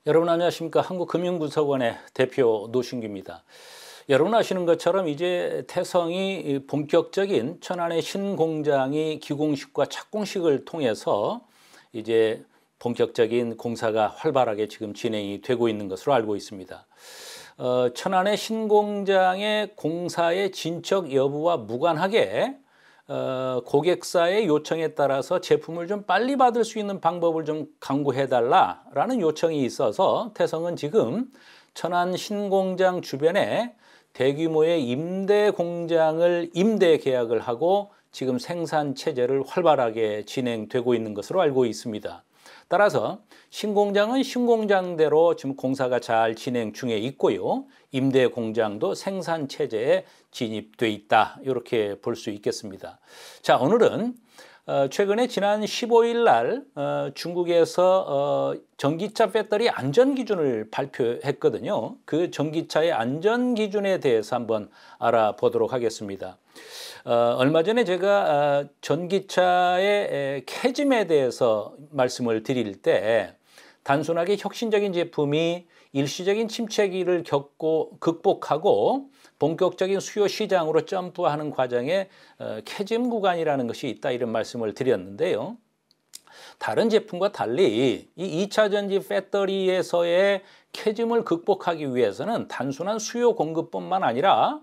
여러분 안녕하십니까? 한국금융분석원의 대표 노신규입니다. 여러분 아시는 것처럼 이제 태성이 본격적인 천안의 신공장이 기공식과 착공식을 통해서 이제 본격적인 공사가 활발하게 지금 진행이 되고 있는 것으로 알고 있습니다. 천안의 신공장의 공사의 진척 여부와 무관하게 고객사의 요청에 따라서 제품을 좀 빨리 받을 수 있는 방법을 좀 강구해달라라는 요청이 있어서 태성은 지금 천안 신공장 주변에 대규모의 임대 공장을 임대 계약을 하고 지금 생산 체제를 활발하게 진행되고 있는 것으로 알고 있습니다. 따라서 신공장은 신공장대로 지금 공사가 잘 진행 중에 있고요. 임대 공장도 생산 체제에 진입돼 있다. 이렇게 볼 수 있겠습니다. 자, 오늘은 최근에 지난 15일 날 중국에서 전기차 배터리 안전 기준을 발표했거든요. 그 전기차의 안전 기준에 대해서 한번 알아보도록 하겠습니다. 얼마 전에 제가 전기차의 캐즘에 대해서 말씀을 드릴 때 단순하게 혁신적인 제품이 일시적인 침체기를 극복하고 본격적인 수요 시장으로 점프하는 과정에 캐즘 구간이라는 것이 있다 이런 말씀을 드렸는데요. 다른 제품과 달리 이 2차 전지 배터리에서의 캐즘을 극복하기 위해서는 단순한 수요 공급뿐만 아니라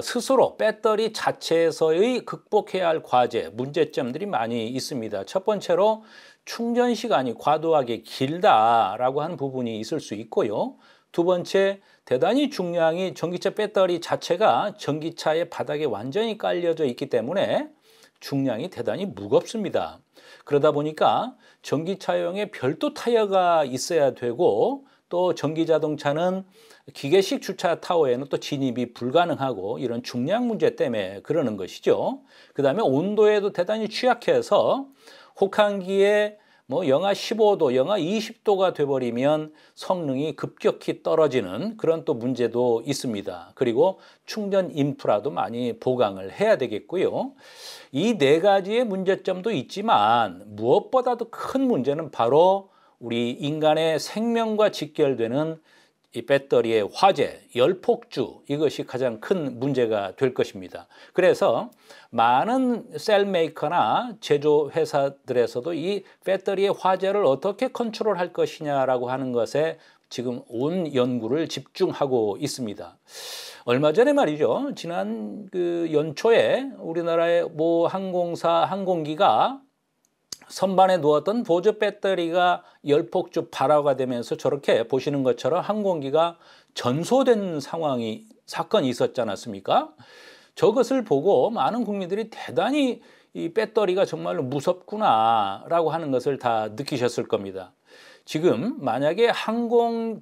스스로 배터리 자체에서의 극복해야 할 과제, 문제점들이 많이 있습니다. 첫 번째로 충전 시간이 과도하게 길다라고 하는 부분이 있을 수 있고요. 두 번째, 대단히 중량이 전기차 배터리 자체가 전기차의 바닥에 완전히 깔려져 있기 때문에 중량이 대단히 무겁습니다. 그러다 보니까 전기차용에 별도 타이어가 있어야 되고 또 전기자동차는 기계식 주차 타워에는 또 진입이 불가능하고 이런 중량 문제 때문에 그러는 것이죠. 그 다음에 온도에도 대단히 취약해서 혹한기에 영하 15도, 영하 20도가 돼버리면 성능이 급격히 떨어지는 그런 또 문제도 있습니다. 그리고 충전 인프라도 많이 보강을 해야 되겠고요. 이 네 가지의 문제점도 있지만 무엇보다도 큰 문제는 바로 우리 인간의 생명과 직결되는 이 배터리의 화재, 열폭주 이것이 가장 큰 문제가 될 것입니다. 그래서 많은 셀 메이커나 제조 회사들에서도 이 배터리의 화재를 어떻게 컨트롤할 것이냐라고 하는 것에 지금 온 연구를 집중하고 있습니다. 얼마 전에 말이죠. 지난 연초에 우리나라의 모 항공사 항공기가 선반에 놓았던 보조 배터리가 열폭주 발화가 되면서 저렇게 보시는 것처럼 항공기가 전소된 사건이 있었지 않았습니까? 저것을 보고 많은 국민들이 대단히 이 배터리가 정말로 무섭구나라고 하는 것을 다 느끼셨을 겁니다. 지금 만약에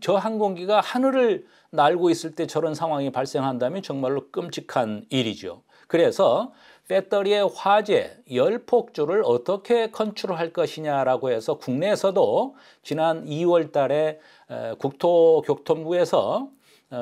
저 항공기가 하늘을 날고 있을 때 저런 상황이 발생한다면 정말로 끔찍한 일이죠. 그래서 배터리의 화재, 열폭주를 어떻게 컨트롤할 것이냐라고 해서 국내에서도 지난 2월 달에 국토교통부에서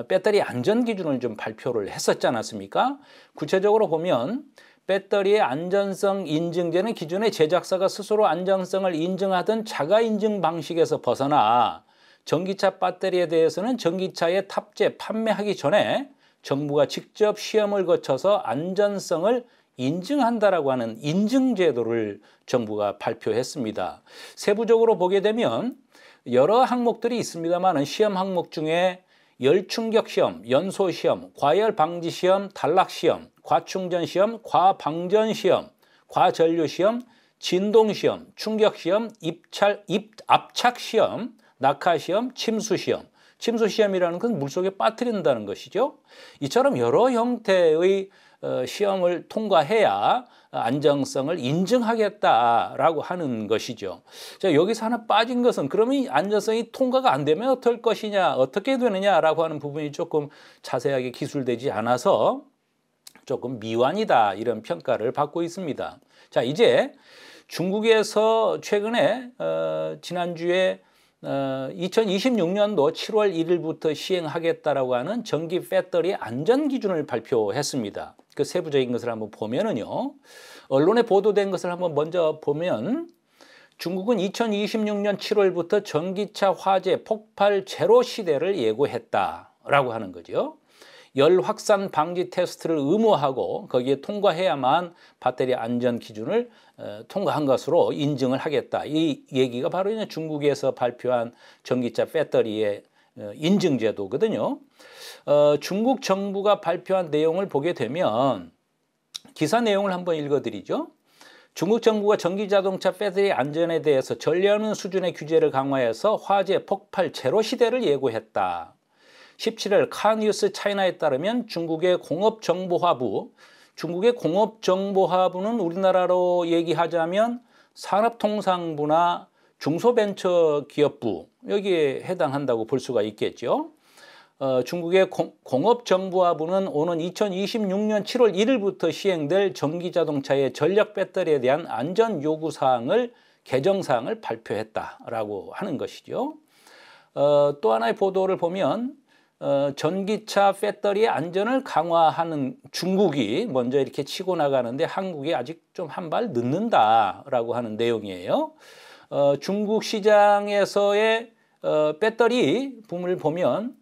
배터리 안전 기준을 좀 발표를 했었지 않았습니까? 구체적으로 보면 배터리의 안전성 인증되는 기준의 제작사가 스스로 안전성을 인증하던 자가 인증 방식에서 벗어나 전기차 배터리에 대해서는 전기차에 탑재, 판매하기 전에 정부가 직접 시험을 거쳐서 안전성을 인증한다라고 하는 인증제도를 정부가 발표했습니다. 세부적으로 보게 되면 여러 항목들이 있습니다만 시험 항목 중에 열충격 시험, 연소 시험, 과열 방지 시험, 단락 시험, 과충전 시험, 과방전 시험, 과전류 시험, 진동 시험, 충격 시험, 압착 시험, 낙하 시험, 침수 시험. 침수 시험이라는 건 물속에 빠뜨린다는 것이죠. 이처럼 여러 형태의 시험을 통과해야 안정성을 인증하겠다라고 하는 것이죠. 자, 여기서 하나 빠진 것은 그러면 이 안전성이 통과가 안 되면 어떨 것이냐, 어떻게 되느냐라고 하는 부분이 조금 자세하게 기술되지 않아서 조금 미완이다 이런 평가를 받고 있습니다. 자, 이제 중국에서 최근에 지난주에 2026년도 7월 1일부터 시행하겠다라고 하는 전기 배터리 안전 기준을 발표했습니다. 그 세부적인 것을 한번 보면은요. 언론에 보도된 것을 한번 먼저 보면 중국은 2026년 7월부터 전기차 화재 폭발 제로 시대를 예고했다라고 하는 거죠. 열 확산 방지 테스트를 의무화하고 거기에 통과해야만 배터리 안전 기준을 통과한 것으로 인증을 하겠다. 이 얘기가 바로 이제 중국에서 발표한 전기차 배터리의 인증 제도거든요. 중국 정부가 발표한 내용을 보게 되면 기사 내용을 한번 읽어드리죠. 중국 정부가 전기자동차 배터리 안전에 대해서 전례없는 수준의 규제를 강화해서 화재 폭발 제로 시대를 예고했다. 17일 카니우스 차이나에 따르면 중국의 공업정보화부는 우리나라로 얘기하자면 산업통상부나 중소벤처기업부 여기에 해당한다고 볼 수가 있겠죠. 중국의 공업정보화부는 오는 2026년 7월 1일부터 시행될 전기자동차의 전력 배터리에 대한 안전 요구사항을 개정사항을 발표했다라고 하는 것이죠. 또 하나의 보도를 보면 전기차 배터리의 안전을 강화하는 중국이 먼저 이렇게 치고 나가는데 한국이 아직 좀 한 발 늦는다라고 하는 내용이에요. 중국 시장에서의 배터리 붐을 보면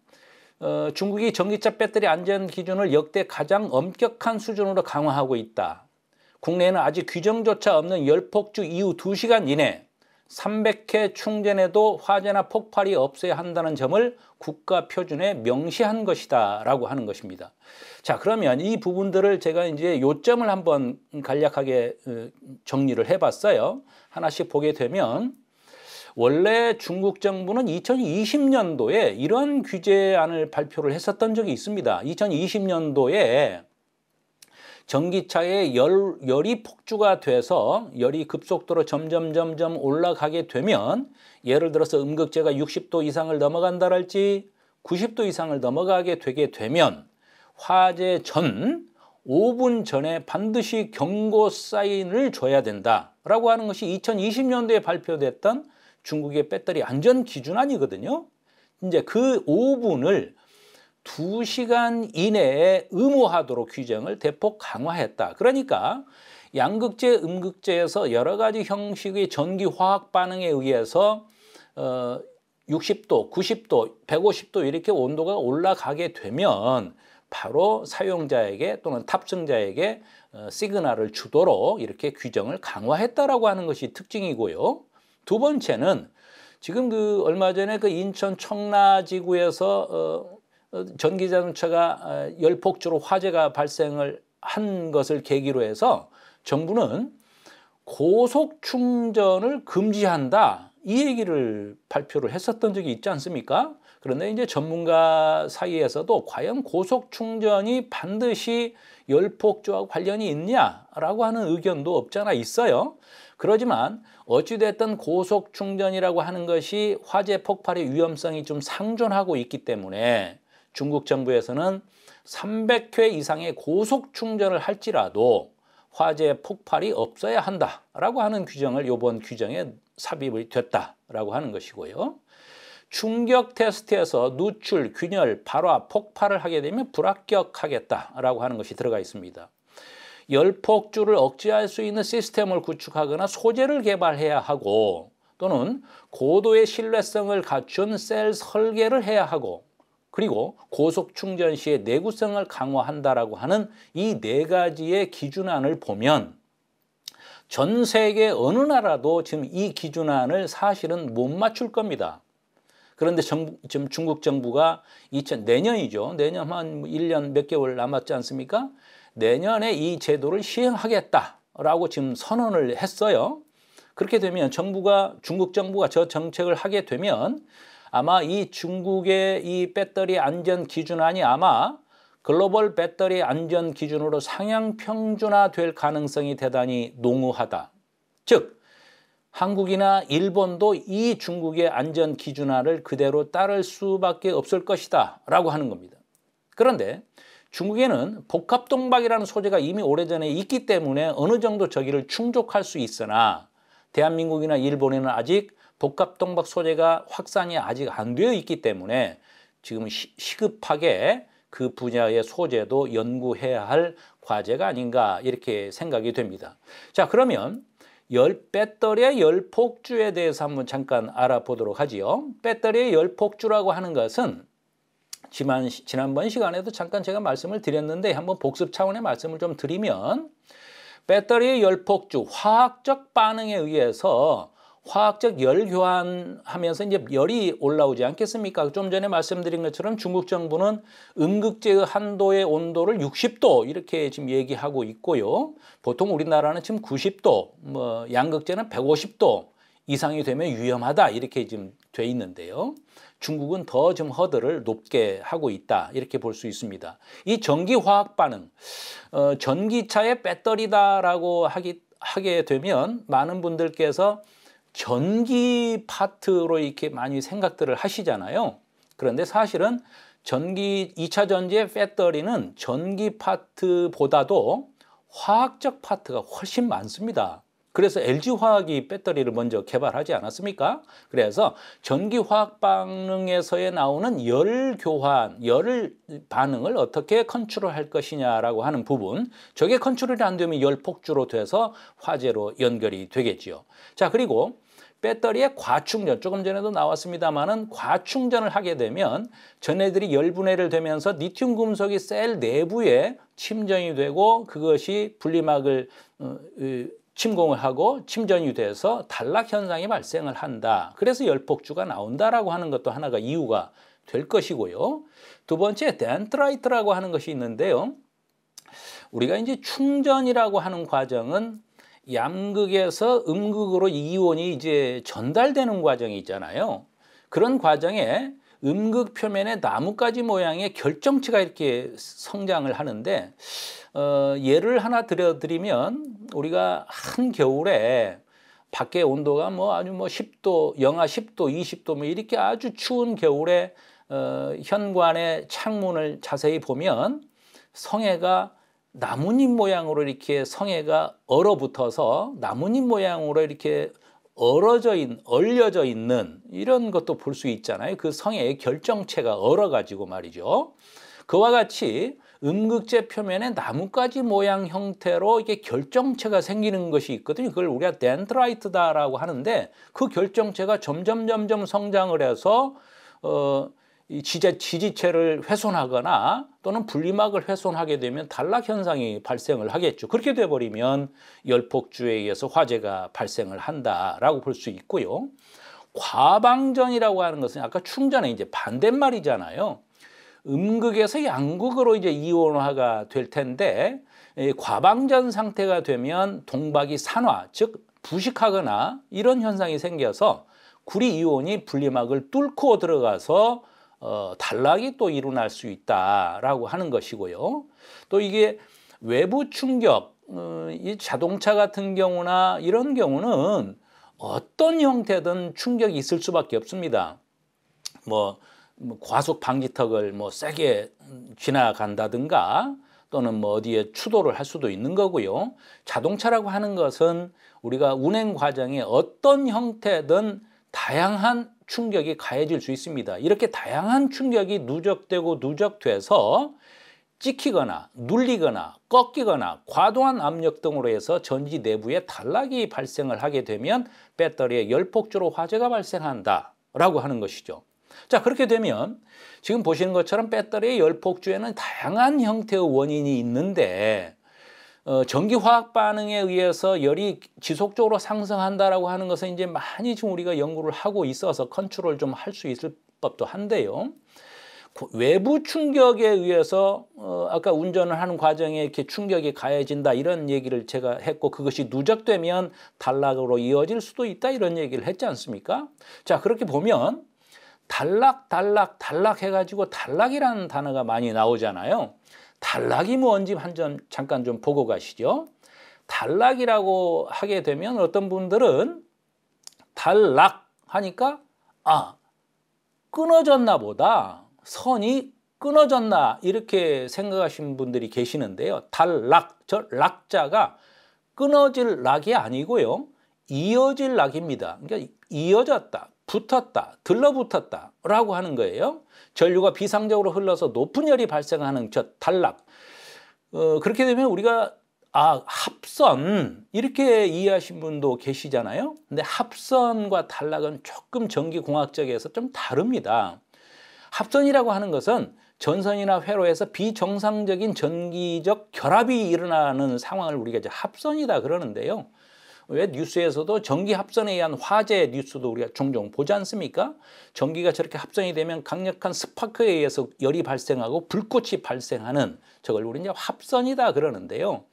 중국이 전기차 배터리 안전 기준을 역대 가장 엄격한 수준으로 강화하고 있다. 국내에는 아직 규정조차 없는 열폭주 이후 2시간 이내 300회 충전에도 화재나 폭발이 없어야 한다는 점을 국가 표준에 명시한 것이다 라고 하는 것입니다. 자, 그러면 이 부분들을 제가 이제 요점을 한번 간략하게 정리를 해봤어요. 하나씩 보게 되면 원래 중국 정부는 2020년도에 이런 규제안을 발표를 했었던 적이 있습니다. 2020년도에 전기차에 열이 폭주가 돼서 열이 급속도로 점점 올라가게 되면 예를 들어서 음극재가 60도 이상을 넘어간다랄지 90도 이상을 넘어가게 되게 되면 화재 전 5분 전에 반드시 경고 사인을 줘야 된다라고 하는 것이 2020년도에 발표됐던 중국의 배터리 안전 기준안이거든요. 이제 그 5분을 2시간 이내에 의무화하도록 규정을 대폭 강화했다. 그러니까 양극재, 음극재에서 여러 가지 형식의 전기 화학 반응에 의해서 60도, 90도, 150도 이렇게 온도가 올라가게 되면 바로 사용자에게 또는 탑승자에게 시그널을 주도록 이렇게 규정을 강화했다라고 하는 것이 특징이고요. 두 번째는 지금 얼마 전에 인천 청라지구에서 전기자동차가 열폭주로 화재가 발생을 한 것을 계기로 해서 정부는 고속 충전을 금지한다. 이 얘기를 발표를 했었던 적이 있지 않습니까? 그런데 이제 전문가 사이에서도 과연 고속 충전이 반드시 열폭주와 관련이 있냐라고 하는 의견도 없잖아 있어요. 그렇지만 어찌됐든 고속 충전이라고 하는 것이 화재 폭발의 위험성이 좀 상존하고 있기 때문에 중국 정부에서는 300회 이상의 고속 충전을 할지라도 화재 폭발이 없어야 한다라고 하는 규정을 이번 규정에 삽입이 됐다라고 하는 것이고요. 충격 테스트에서 누출, 균열, 발화, 폭발을 하게 되면 불합격하겠다라고 하는 것이 들어가 있습니다. 열폭주를 억제할 수 있는 시스템을 구축하거나 소재를 개발해야 하고 또는 고도의 신뢰성을 갖춘 셀 설계를 해야 하고 그리고 고속 충전 시의 내구성을 강화한다라고 하는 이 네 가지의 기준안을 보면 전 세계 어느 나라도 지금 이 기준안을 사실은 못 맞출 겁니다. 그런데 지금 중국 정부가 내년이죠. 내년 한 1년 몇 개월 남았지 않습니까? 내년에 이 제도를 시행하겠다라고 지금 선언을 했어요. 그렇게 되면 중국 정부가 저 정책을 하게 되면 아마 이 중국의 이 배터리 안전 기준안이 아마 글로벌 배터리 안전 기준으로 상향 평준화될 가능성이 대단히 농후하다. 즉 한국이나 일본도 이 중국의 안전 기준안을 그대로 따를 수밖에 없을 것이다 라고 하는 겁니다. 그런데 중국에는 복합동박이라는 소재가 이미 오래전에 있기 때문에 어느 정도 저기를 충족할 수 있으나 대한민국이나 일본에는 아직 복합동박 소재가 확산이 아직 안 되어 있기 때문에 지금 시급하게 그 분야의 소재도 연구해야 할 과제가 아닌가 이렇게 생각이 됩니다. 자, 그러면 배터리의 열폭주에 대해서 한번 잠깐 알아보도록 하지요. 배터리의 열폭주라고 하는 것은 지난번 시간에도 잠깐 제가 말씀을 드렸는데 한번 복습 차원의 말씀을 좀 드리면 배터리의 열폭주, 화학적 반응에 의해서 화학적 열 교환하면서 이제 열이 올라오지 않겠습니까? 좀 전에 말씀드린 것처럼 중국 정부는 음극재의 한도의 온도를 60도 이렇게 지금 얘기하고 있고요. 보통 우리나라는 지금 90도, 뭐 양극재는 150도 이상이 되면 위험하다 이렇게 지금 돼 있는데요. 중국은 더 좀 허들을 높게 하고 있다 이렇게 볼 수 있습니다. 이 전기화학 반응, 전기차의 배터리다라고 하게 되면 많은 분들께서 전기 파트로 이렇게 많이 생각들을 하시잖아요. 그런데 사실은 2차 전지의 배터리는 전기 파트보다도 화학적 파트가 훨씬 많습니다. 그래서 LG화학이 배터리를 먼저 개발하지 않았습니까? 그래서 전기화학 반응에서의 나오는 열 교환, 열 반응을 어떻게 컨트롤할 것이냐라고 하는 부분, 저게 컨트롤이 안 되면 열 폭주로 돼서 화재로 연결이 되겠지요. 자, 그리고 배터리의 과충전, 조금 전에도 나왔습니다만은 과충전을 하게 되면 전해들이 열분해를 되면서 리튬 금속이 셀 내부에 침전이 되고 그것이 분리막을 침공을 하고 침전이 돼서 단락 현상이 발생을 한다. 그래서 열폭주가 나온다라고 하는 것도 하나가 이유가 될 것이고요. 두 번째, 덴트라이트라고 하는 것이 있는데요. 우리가 이제 충전이라고 하는 과정은 양극에서 음극으로 이온이 이제 전달되는 과정이 있잖아요. 그런 과정에 음극 표면에 나뭇가지 모양의 결정체가 이렇게 성장을 하는데 예를 하나 들어드리면 우리가 한겨울에 밖에 온도가 뭐 아주 뭐 10도, 영하 10도, 20도 뭐 이렇게 아주 추운 겨울에 현관의 창문을 자세히 보면 성에가 나뭇잎 모양으로 이렇게 성에가 얼어붙어서 나뭇잎 모양으로 이렇게 얼려져 있는 이런 것도 볼 수 있잖아요. 그 성의 결정체가 얼어가지고 말이죠. 그와 같이 음극재 표면에 나뭇가지 모양 형태로 이게 결정체가 생기는 것이 있거든요. 그걸 우리가 덴드라이트다라고 하는데 그 결정체가 점점 성장을 해서 이 지지체를 훼손하거나 또는 분리막을 훼손하게 되면 단락 현상이 발생을 하겠죠. 그렇게 돼버리면 열폭주에 의해서 화재가 발생을 한다라고 볼 수 있고요. 과방전이라고 하는 것은 아까 충전의 이제 반대말이잖아요. 음극에서 양극으로 이제 이온화가 될 텐데 과방전 상태가 되면 동박이 산화, 즉 부식하거나 이런 현상이 생겨서 구리 이온이 분리막을 뚫고 들어가서 단락이 또 일어날 수 있다라고 하는 것이고요. 또 이게 외부 충격, 이 자동차 같은 경우나 이런 경우는 어떤 형태든 충격이 있을 수밖에 없습니다. 뭐 과속 방지턱을 뭐 세게 지나간다든가 또는 뭐 어디에 추돌을 할 수도 있는 거고요. 자동차라고 하는 것은 우리가 운행 과정에 어떤 형태든 다양한 충격이 가해질 수 있습니다. 이렇게 다양한 충격이 누적되고 누적돼서 찍히거나 눌리거나 꺾이거나 과도한 압력 등으로 해서 전지 내부에 단락이 발생을 하게 되면 배터리에 열폭주로 화재가 발생한다라고 하는 것이죠. 자, 그렇게 되면 지금 보시는 것처럼 배터리의 열폭주에는 다양한 형태의 원인이 있는데 전기화학 반응에 의해서 열이 지속적으로 상승한다라고 하는 것은 이제 많이 지금 우리가 연구를 하고 있어서 컨트롤 좀 할 수 있을 법도 한데요. 외부 충격에 의해서 아까 운전을 하는 과정에 이렇게 충격이 가해진다 이런 얘기를 제가 했고 그것이 누적되면 단락으로 이어질 수도 있다 이런 얘기를 했지 않습니까? 자, 그렇게 보면 단락 해가지고 단락이라는 단어가 많이 나오잖아요. 단락이 뭔지 잠깐 좀 보고 가시죠. 단락이라고 하게 되면 어떤 분들은 단락 하니까 끊어졌나 보다. 선이 끊어졌나 이렇게 생각하시는 분들이 계시는데요. 단락, 저 락자가 끊어질 락이 아니고요. 이어질 락입니다. 그러니까 이어졌다, 붙었다, 들러붙었다 라고 하는 거예요. 전류가 비상적으로 흘러서 높은 열이 발생하는 저 단락. 그렇게 되면 우리가 합선 이렇게 이해하신 분도 계시잖아요. 근데 합선과 단락은 조금 전기공학적에서 좀 다릅니다. 합선이라고 하는 것은 전선이나 회로에서 비정상적인 전기적 결합이 일어나는 상황을 우리가 이제 합선이다 그러는데요. 왜 뉴스에서도 전기 합선에 의한 화재 뉴스도 우리가 종종 보지 않습니까? 전기가 저렇게 합선이 되면 강력한 스파크에 의해서 열이 발생하고 불꽃이 발생하는 저걸 우리 이제 합선이다 그러는데요.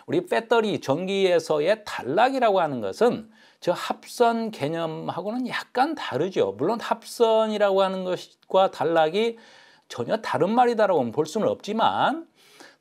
우리 배터리 전기에서의 단락이라고 하는 것은 저 합선 개념하고는 약간 다르죠. 물론 합선이라고 하는 것과 단락이 전혀 다른 말이다라고 볼 수는 없지만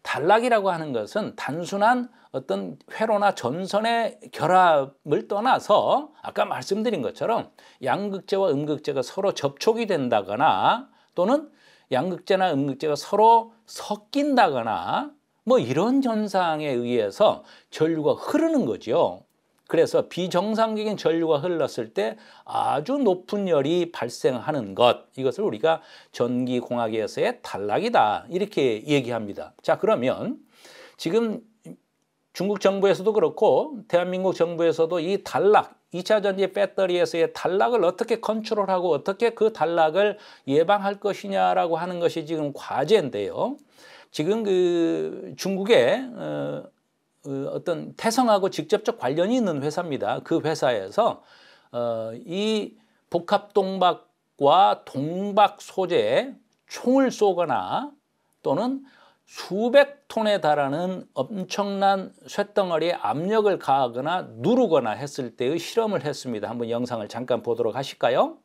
단락이라고 하는 것은 단순한 어떤 회로나 전선의 결합을 떠나서 아까 말씀드린 것처럼 양극재와 음극재가 서로 접촉이 된다거나 또는 양극재나 음극재가 서로 섞인다거나 뭐 이런 현상에 의해서 전류가 흐르는 거죠. 그래서 비정상적인 전류가 흘렀을 때 아주 높은 열이 발생하는 것, 이것을 우리가 전기공학에서의 단락이다 이렇게 얘기합니다. 자, 그러면 지금 중국 정부에서도 그렇고 대한민국 정부에서도 이 단락, 2차 전지 배터리에서의 단락을 어떻게 컨트롤하고 어떻게 그 단락을 예방할 것이냐라고 하는 것이 지금 과제인데요. 지금 그 중국의 어떤 태성하고 직접적 관련이 있는 회사입니다. 그 회사에서 이 복합동박과 동박 소재에 총을 쏘거나 또는 수백 톤에 달하는 엄청난 쇳덩어리에 압력을 가하거나 누르거나 했을 때의 실험을 했습니다. 한번 영상을 잠깐 보도록 하실까요?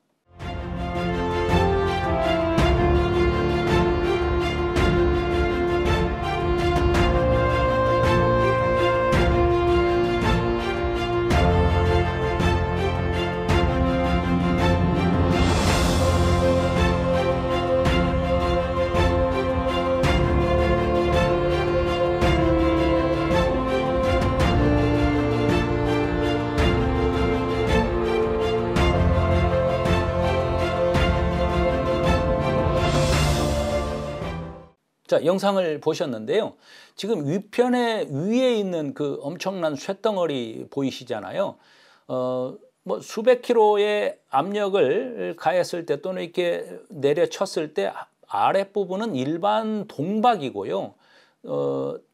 자, 영상을 보셨는데요. 지금 위에 있는 그 엄청난 쇳덩어리 보이시잖아요. 뭐 수백 킬로의 압력을 가했을 때 또는 이렇게 내려쳤을 때 아랫부분은 일반 동박이고요.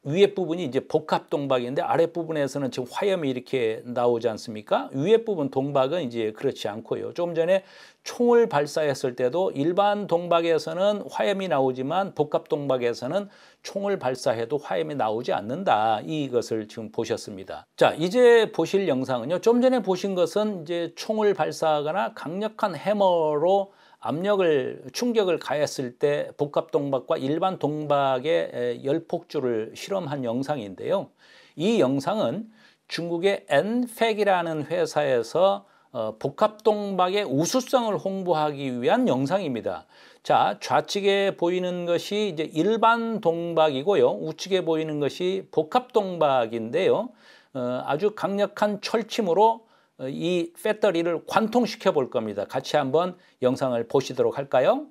위에 부분이 이제 복합 동박인데 아랫부분에서는 지금 화염이 이렇게 나오지 않습니까? 위에 부분 동박은 이제 그렇지 않고요. 조금 전에 총을 발사했을 때도 일반 동박에서는 화염이 나오지만 복합 동박에서는 총을 발사해도 화염이 나오지 않는다. 이것을 지금 보셨습니다. 자, 이제 보실 영상은요. 좀 전에 보신 것은 이제 총을 발사하거나 강력한 해머로 충격을 가했을 때 복합 동박과 일반 동박의 열폭주를 실험한 영상인데요. 이 영상은 중국의 엔팩이라는 회사에서 복합 동박의 우수성을 홍보하기 위한 영상입니다. 자, 좌측에 보이는 것이 이제 일반 동박이고요. 우측에 보이는 것이 복합 동박인데요. 아주 강력한 철침으로 이 배터리를 관통시켜 볼 겁니다. 같이 한번 영상을 보시도록 할까요?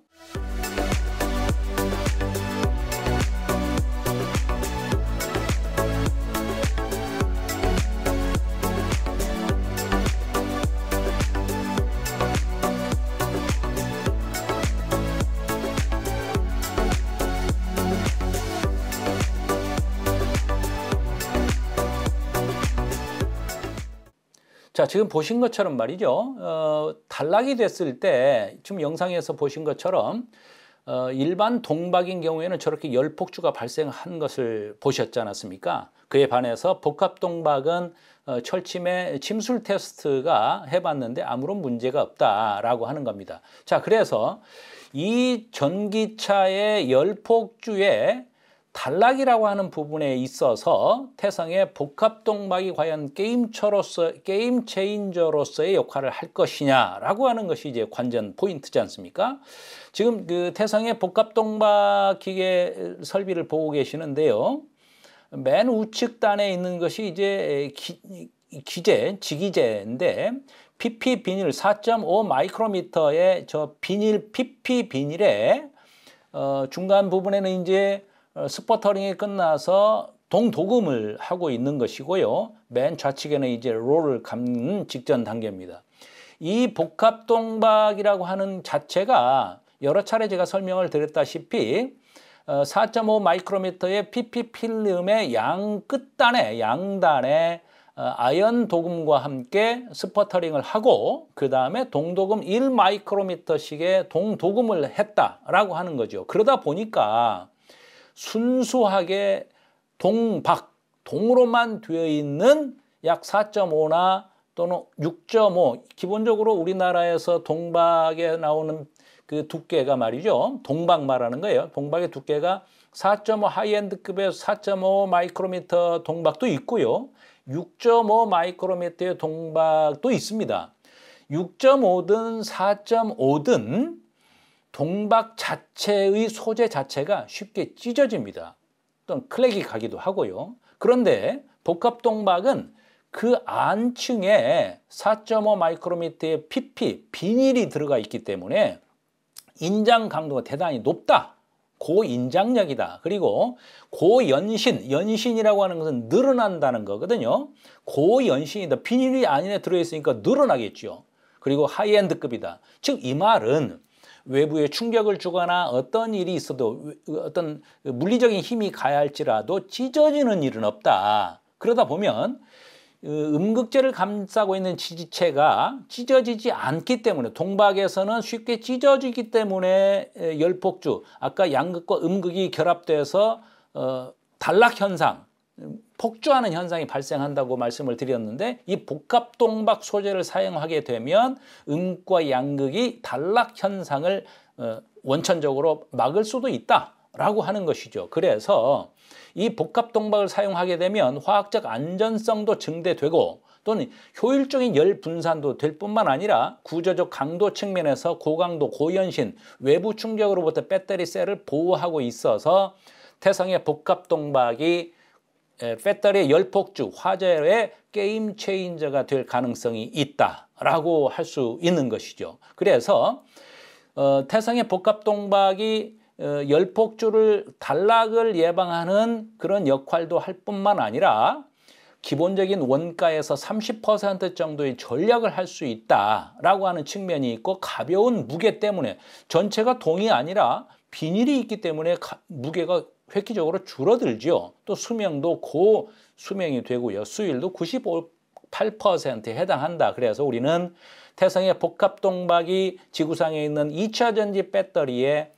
자, 지금 보신 것처럼 말이죠. 단락이 됐을 때 지금 영상에서 보신 것처럼 일반 동박인 경우에는 저렇게 열폭주가 발생한 것을 보셨지 않았습니까? 그에 반해서 복합 동박은 철침의 침술 테스트가 해봤는데 아무런 문제가 없다라고 하는 겁니다. 자, 그래서 이 전기차의 열폭주에 단락이라고 하는 부분에 있어서 태성의 복합동박이 과연 게임 체인저로서의 역할을 할 것이냐라고 하는 것이 이제 관전 포인트지 않습니까? 지금 그 태성의 복합동박 기계 설비를 보고 계시는데요. 맨 우측 단에 있는 것이 이제 지기재인데 PP 비닐 4.5 마이크로미터의 저 비닐 PP 비닐에 중간 부분에는 이제 스퍼터링이 끝나서 동도금을 하고 있는 것이고요. 맨 좌측에는 이제 롤을 감는 직전 단계입니다. 이 복합동박이라고 하는 자체가 여러 차례 제가 설명을 드렸다시피 4.5 마이크로미터의 PP 필름의 양단에 아연 도금과 함께 스퍼터링을 하고 그 다음에 동도금 1 마이크로미터씩의 동도금을 했다라고 하는 거죠. 그러다 보니까 순수하게 동으로만 되어 있는 약 4.5나 또는 6.5 기본적으로 우리나라에서 동박에 나오는 그 두께가 말이죠. 동박 말하는 거예요. 동박의 두께가 4.5 하이엔드급의 4.5 마이크로미터 동박도 있고요. 6.5 마이크로미터의 동박도 있습니다. 6.5든 4.5든 동박 자체의 소재 자체가 쉽게 찢어집니다. 또는 클랙이 가기도 하고요. 그런데 복합동박은 그 안층에 4.5 마이크로미터의 PP, 비닐이 들어가 있기 때문에 인장 강도가 대단히 높다. 고인장력이다. 그리고 연신이라고 하는 것은 늘어난다는 거거든요. 고연신이다. 비닐이 안에 들어있으니까 늘어나겠죠. 그리고 하이엔드급이다. 즉 이 말은 외부에 충격을 주거나 어떤 일이 있어도 어떤 물리적인 힘이 가할지라도 찢어지는 일은 없다. 그러다 보면 음극재를 감싸고 있는 지지체가 찢어지지 않기 때문에 동박에서는 쉽게 찢어지기 때문에 열폭주, 아까 양극과 음극이 결합돼서 단락 현상, 폭주하는 현상이 발생한다고 말씀을 드렸는데 이 복합동박 소재를 사용하게 되면 음극과 양극이 단락 현상을 원천적으로 막을 수도 있다라고 하는 것이죠. 그래서 이 복합동박을 사용하게 되면 화학적 안전성도 증대되고 또는 효율적인 열 분산도 될 뿐만 아니라 구조적 강도 측면에서 고강도, 고연신, 외부 충격으로부터 배터리 셀을 보호하고 있어서 태성의 복합동박이 배터리의 열폭주, 화재의 게임 체인저가 될 가능성이 있다라고 할 수 있는 것이죠. 그래서 태성의 복합동박이 열폭주를 단락을 예방하는 그런 역할도 할 뿐만 아니라 기본적인 원가에서 30% 정도의 전략을 할 수 있다라고 하는 측면이 있고 가벼운 무게 때문에 전체가 동이 아니라 비닐이 있기 때문에 무게가 획기적으로 줄어들죠. 또 수명도 고수명이 되고요. 수율도 98%에 해당한다. 그래서 우리는 태성의 복합동박이 지구상에 있는 2차 전지 배터리에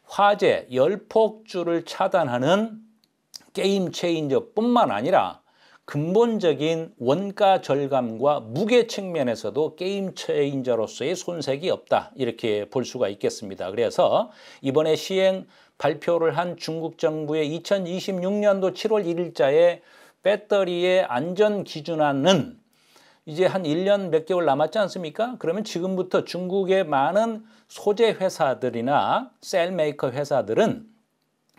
화재, 열폭주를 차단하는 게임 체인저뿐만 아니라 근본적인 원가 절감과 무게 측면에서도 게임 체인저로서의 손색이 없다. 이렇게 볼 수가 있겠습니다. 그래서 이번에 시행 발표를 한 중국 정부의 2026년도 7월 1일자에 배터리의 안전 기준안은 이제 한 1년 몇 개월 남았지 않습니까? 그러면 지금부터 중국의 많은 소재 회사들이나 셀 메이커 회사들은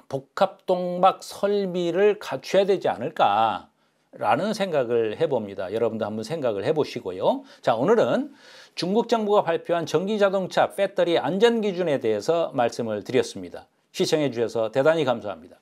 복합동박 설비를 갖춰야 되지 않을까라는 생각을 해봅니다. 여러분도 한번 생각을 해보시고요. 자, 오늘은 중국 정부가 발표한 전기자동차 배터리 안전 기준에 대해서 말씀을 드렸습니다. 시청해 주셔서 대단히 감사합니다.